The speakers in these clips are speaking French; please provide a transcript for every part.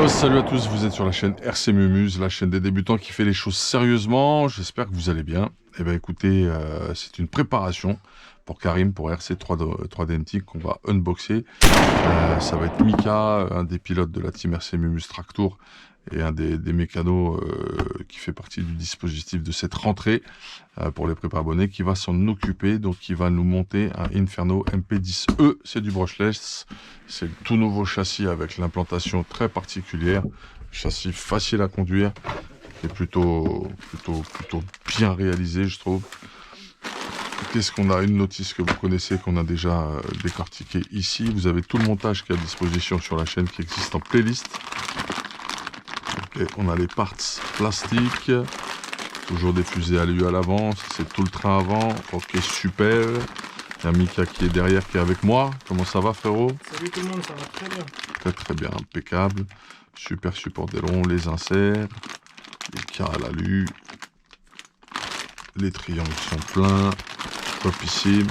Yo, salut à tous, vous êtes sur la chaîne RC Mumuse, la chaîne des débutants qui fait les choses sérieusement. J'espère que vous allez bien. Eh bien écoutez, c'est une préparation pour Karim, pour RC 3D MT qu'on va unboxer. Ça va être Mika, un des pilotes de la team RC Mumuse Tractour et un des mécanos qui fait partie du dispositif de cette rentrée pour les prépa abonnés, qui va s'en occuper. Donc il va nous monter un Inferno MP10E, c'est du brushless, c'est le tout nouveau châssis avec l'implantation très particulière, châssis facile à conduire et plutôt bien réalisé, je trouve. Qu'est-ce qu'on a? Une notice que vous connaissez, qu'on a déjà décortiquée ici. Vous avez tout le montage qui est à disposition sur la chaîne, qui existe en playlist. Okay, on a les parts plastiques, toujours des fusées à l'UE à l'avant, c'est tout le train avant. Ok, super. Il y a Mika qui est derrière, qui est avec moi. Comment ça va, frérot? Salut tout le monde, ça va très bien. Très bien, impeccable. Super support d'aileron, les inserts, les carres à l'alu, les triangles sont pleins, topissime.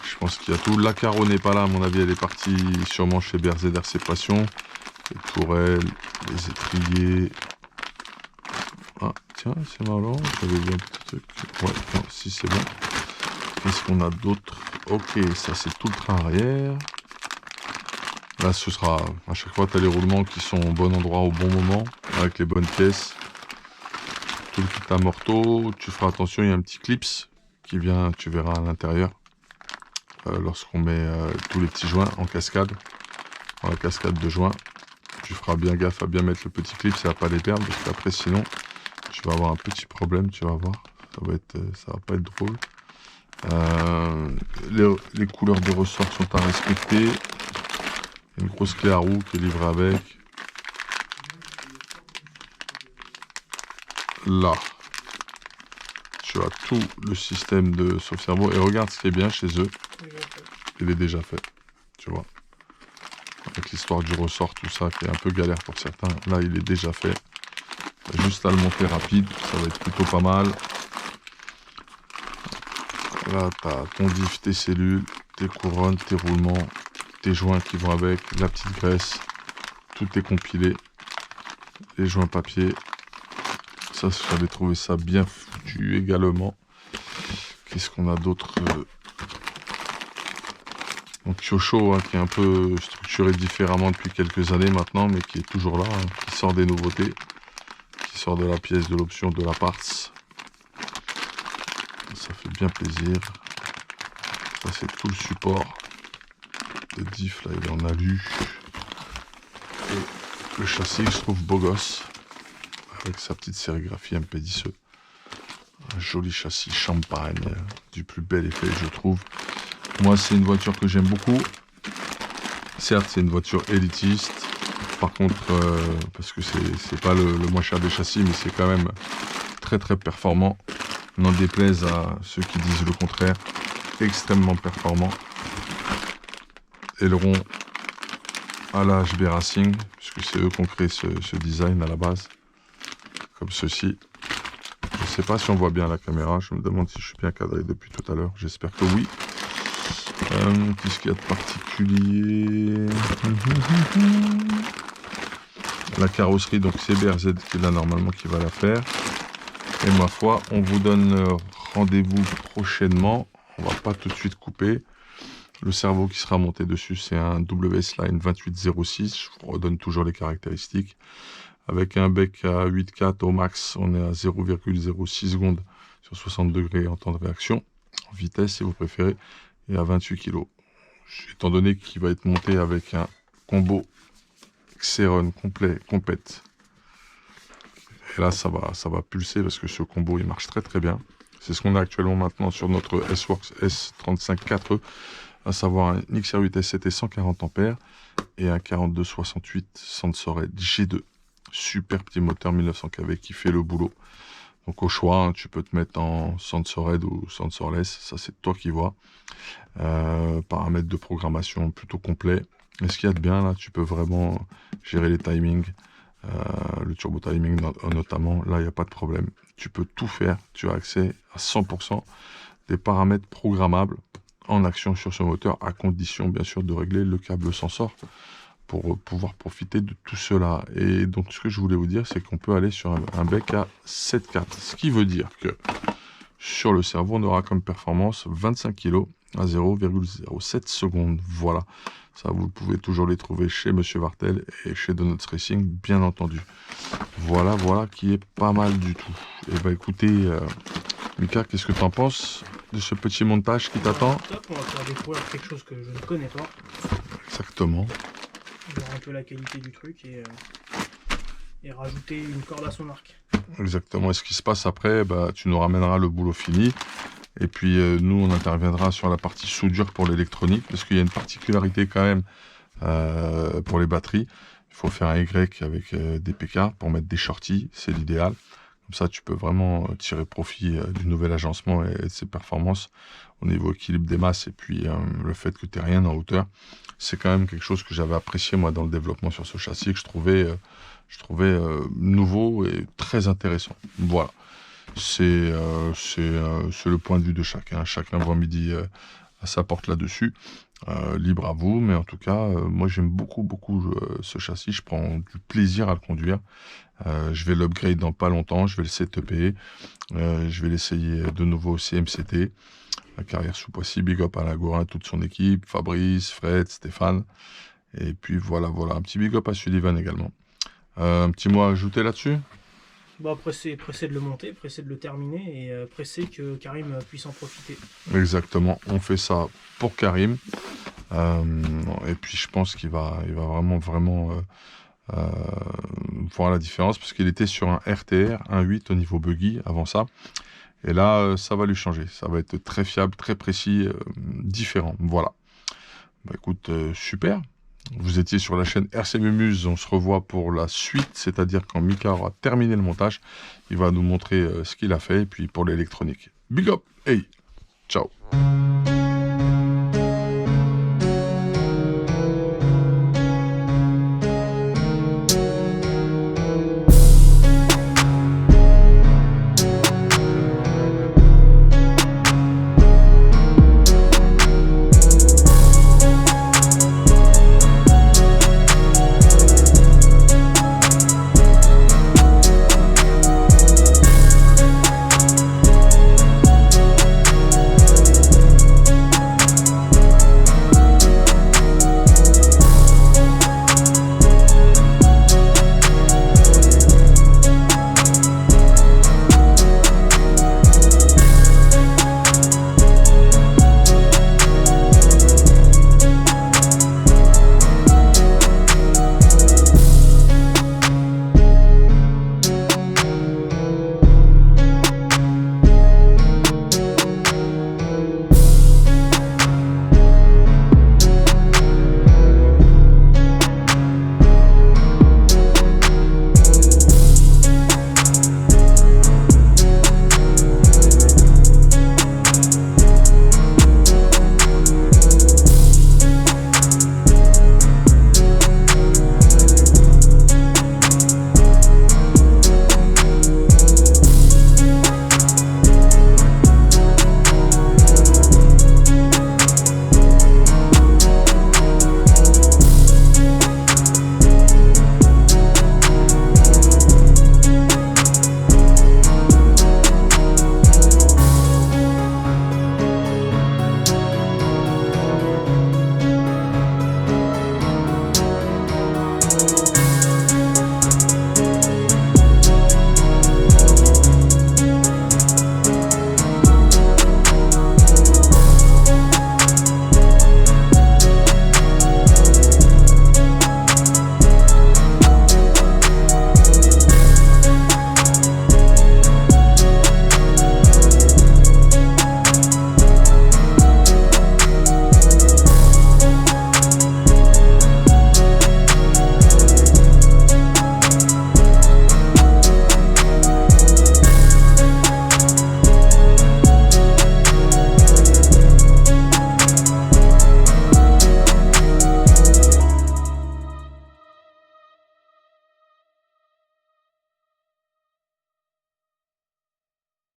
Je pense qu'il y a tout. La carreau n'est pas là, à mon avis, elle est partie sûrement chez BRZ RC Passion. Les tourelles, les étriers. Ah, tiens, c'est marrant, j'avais vu un petit truc. Ouais, non, si c'est bon. Qu'est-ce qu'on a d'autre? Ok, ça c'est tout le train arrière. Là, ce sera à chaque fois, tu as les roulements qui sont au bon endroit au bon moment, avec les bonnes pièces. Tout le kit à morteau. Tu feras attention, il y a un petit clips qui vient, tu verras à l'intérieur. Lorsqu'on met tous les petits joints en cascade, dans la cascade de joints. Tu feras bien gaffe à bien mettre le petit clip, ça va pas les perdre, parce qu'après sinon tu vas avoir un petit problème, tu vas voir, ça va pas être drôle. Les couleurs de ressort sont à respecter. Une grosse clé à roue qui est livrée avec. Là, tu as tout le système de sauve-cerveau, et regarde ce qui est bien chez eux, il est déjà fait, tu vois. Avec l'histoire du ressort, tout ça, qui est un peu galère pour certains. Là, il est déjà fait. Juste à le monter rapide, ça va être plutôt pas mal. Là, tu as ton diff, tes cellules, tes couronnes, tes roulements, tes joints qui vont avec, la petite graisse. Tout est compilé. Les joints papier. Ça, j'avais trouvé ça bien foutu également. Qu'est-ce qu'on a d'autre? Donc Kyosho, hein, qui est un peu structuré différemment depuis quelques années maintenant, mais qui est toujours là, hein, qui sort des nouveautés, qui sort de la pièce, de l'option, de la parts. Ça fait bien plaisir. Ça c'est tout le support de diff, là il en a lu. Et le châssis, je trouve beau gosse, avec sa petite sérigraphie MP10E. Un joli châssis champagne, du plus bel effet je trouve. Moi, c'est une voiture que j'aime beaucoup. Certes, c'est une voiture élitiste. Par contre, parce que c'est pas le moins cher des châssis, mais c'est quand même très performant. N'en déplaise à ceux qui disent le contraire. Extrêmement performant. Aileron à la HB Racing, puisque c'est eux qui ont créé ce design à la base. Comme ceci. Je ne sais pas si on voit bien la caméra. Je me demande si je suis bien cadré depuis tout à l'heure. J'espère que oui. Qu'est-ce qu'il y a de particulier? La carrosserie, donc c'est BRZ qui est là normalement qui va la faire. Et ma foi, on vous donne rendez-vous prochainement. On va pas tout de suite couper. Le cerveau qui sera monté dessus, c'est un WS Line 2806. Je vous redonne toujours les caractéristiques. Avec un bec à 8,4 au max, on est à 0,06 secondes sur 60 degrés en temps de réaction. En vitesse, si vous préférez. Et à 28 kg. Étant donné qu'il va être monté avec un combo Xeron complet, compète. Et là, ça va pulser parce que ce combo, il marche très bien. C'est ce qu'on a actuellement maintenant sur notre S-Works S35-4E, à savoir un XR8 SCT 140 A et un 4268 Sensored G2. Super petit moteur 1900 kW qui fait le boulot. Donc au choix, hein, tu peux te mettre en Sensored ou Sensorless, ça c'est toi qui vois. Paramètres de programmation plutôt complet. Et ce qu'il y a de bien là, tu peux vraiment gérer les timings, le turbo timing notamment, là il n'y a pas de problème. Tu peux tout faire, tu as accès à 100% des paramètres programmables en action sur ce moteur, à condition bien sûr de régler le câble sensor pour pouvoir profiter de tout cela. Et donc ce que je voulais vous dire, c'est qu'on peut aller sur un bec à 7 cartes. Ce qui veut dire que sur le cerveau, on aura comme performance 25 kg à 0,07 secondes. Voilà, ça vous pouvez toujours les trouver chez Monsieur Vartel et chez Donuts Racing, bien entendu. Voilà qui est pas mal du tout. Et bah écoutez, Mika, qu'est-ce que tu en penses de ce petit montage qui t'attend? Top, on va faire découvrir quelque chose que je ne connais pas. Exactement. Voir un peu la qualité du truc et rajouter une corde à son arc. Exactement. Et ce qui se passe après, bah, tu nous ramèneras le boulot fini. Et puis nous, on interviendra sur la partie soudure pour l'électronique, parce qu'il y a une particularité quand même pour les batteries. Il faut faire un Y avec des PK pour mettre des shorties, c'est l'idéal. Comme ça, tu peux vraiment tirer profit du nouvel agencement et de ses performances au niveau équilibre des masses. Et puis le fait que tu n'aies rien en hauteur, c'est quand même quelque chose que j'avais apprécié moi dans le développement sur ce châssis, que je trouvais nouveau et très intéressant. Voilà. C'est le point de vue de chacun. Chacun voit midi à sa porte là-dessus. Libre à vous, mais en tout cas, moi j'aime beaucoup ce châssis. Je prends du plaisir à le conduire. Je vais l'upgrade dans pas longtemps. Je vais le setuper. Je vais l'essayer de nouveau au CMCT. La carrière sous Poissy, big up à Lagourin, toute son équipe, Fabrice, Fred, Stéphane. Et puis voilà, un petit big up à Sullivan également. Un petit mot à ajouter là-dessus? Bah, pressé de le monter, pressé de le terminer et pressé que Karim puisse en profiter. Exactement, on fait ça pour Karim. Et puis je pense qu'il va vraiment voir la différence, parce qu'il était sur un RTR 1.8 au niveau buggy avant ça. Et là, ça va lui changer. Ça va être très fiable, très précis, différent. Voilà. Bah écoute, super. Vous étiez sur la chaîne RC Mumuse, on se revoit pour la suite, c'est-à-dire quand Mika aura terminé le montage, il va nous montrer ce qu'il a fait, et puis pour l'électronique. Big up, hey, ciao.